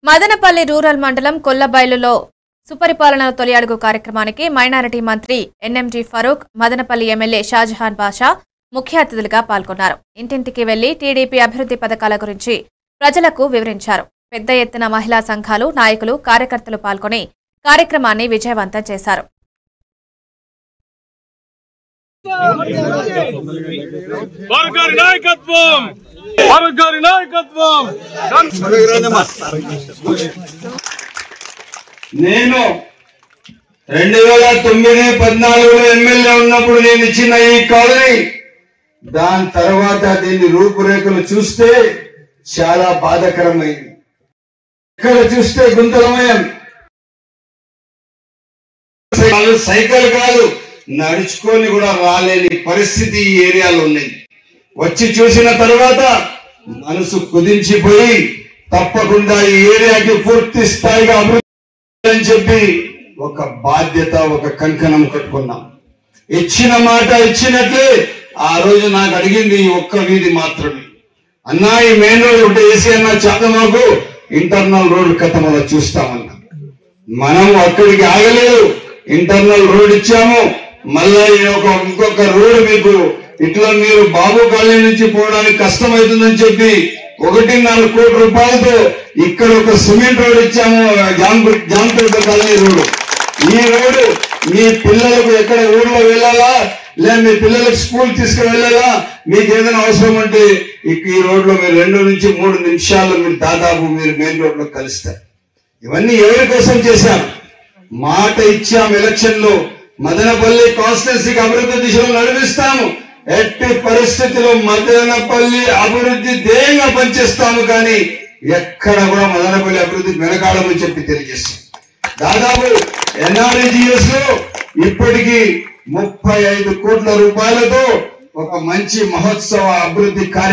Madanapalle rural మండలం కొల్లబైలులో సుపరిపాలన తొలి అడుగు కార్యక్రమానికి మైనారిటీ మంత్రి ఎన్ఎంజీ ఫరూక్, మదనపల్లి ఎమ్మెల్యే షాజహాన్ బాషా ముఖ్య అతిథులుగా పాల్గొన్నారు. ఇంటింటికి వెళ్లి టీడీపీ అభివృద్ధి పథకాల గురించి ప్రజలకు వివరించారు. పెద్ద ఎత్తున మహిళా సంఘాలు, నాయకులు, కార్యకర్తలు పాల్గొని కార్యక్రమాన్ని విజయవంతం చేశారు. నేను 2009-14లో ఎమ్మెల్యే ఉన్నప్పుడు నేను ఇచ్చిన ఈ కాలనీ, దాని తర్వాత దీని రూపురేఖలు చూస్తే చాలా బాధాకరమైంది. ఇక్కడ చూస్తే గుంతలమయం, సైకిల్ కాదు నడుచుకొని కూడా రాలేని పరిస్థితి ఈ ఏరియాలో ఉన్నది. వచ్చి చూసిన తర్వాత మనసు కుదించిపోయి తప్పకుండా ఈ ఏరియాకి పూర్తి స్థాయిగా అభివృద్ధి అని చెప్పి ఒక బాధ్యత, ఒక కంకణం కట్టుకున్నాం. ఇచ్చిన మాట ఇచ్చినట్లే ఆ రోజు నాకు అడిగింది ఈ ఒక్క వీధి మాత్రమే. అన్నా ఈ మెయిన్ రోడ్ ఒకటి వేసి అన్నా చేత మాకు ఇంటర్నల్ రోడ్ కథ చూస్తామన్నా. మనం అక్కడికి ఆగలేదు, ఇంటర్నల్ రోడ్ ఇచ్చాము. మళ్ళా ఇంకొక రోడ్ మీకు ఇట్లా మీరు బాబు కాలనీ నుంచి పోవడానికి కష్టమవుతుందని చెప్పి 1.4 కోట్ల రూపాయలతో ఇక్కడ ఒక సిమెంట్ రోడ్ ఇచ్చాము, జాంపేట కాలనీ రోడ్. ఈ రోడ్డు మీ పిల్లలకు ఎక్కడ ఊర్లో వెళ్ళాలా, లేదా మీ పిల్లలకు స్కూల్ తీసుకువెళ్ళాలా, మీకు ఏదైనా అవసరం అంటే ఈ రోడ్లో మీరు 2 నుంచి 3 నిమిషాల్లో మీరు దాదాపు మీరు మెయిన్ రోడ్ లో కలుస్తారు. ఇవన్నీ ఎవరి కోసం చేశాం? మాట ఇచ్చాం. ఎలక్షన్ లో మదనపల్లి కాన్స్టిట్యున్సీకి అభివృద్ధి దిశలో నడిపిస్తాము. ఎట్టి పరిస్థితిలో మదనపల్లి అభివృద్ధి ధ్యేయంగా పనిచేస్తాము, కానీ ఎక్కడ కూడా మదనపల్లి అభివృద్ధి వెనకాడమని చెప్పి తెలియజేస్తాం. దాదాపు ఎన్ఆర్ఈజీఎస్ లో ఇప్పటికీ 35 కోట్ల రూపాయలతో ఒక మంచి మహోత్సవ అభివృద్ధి కార్యక్రమం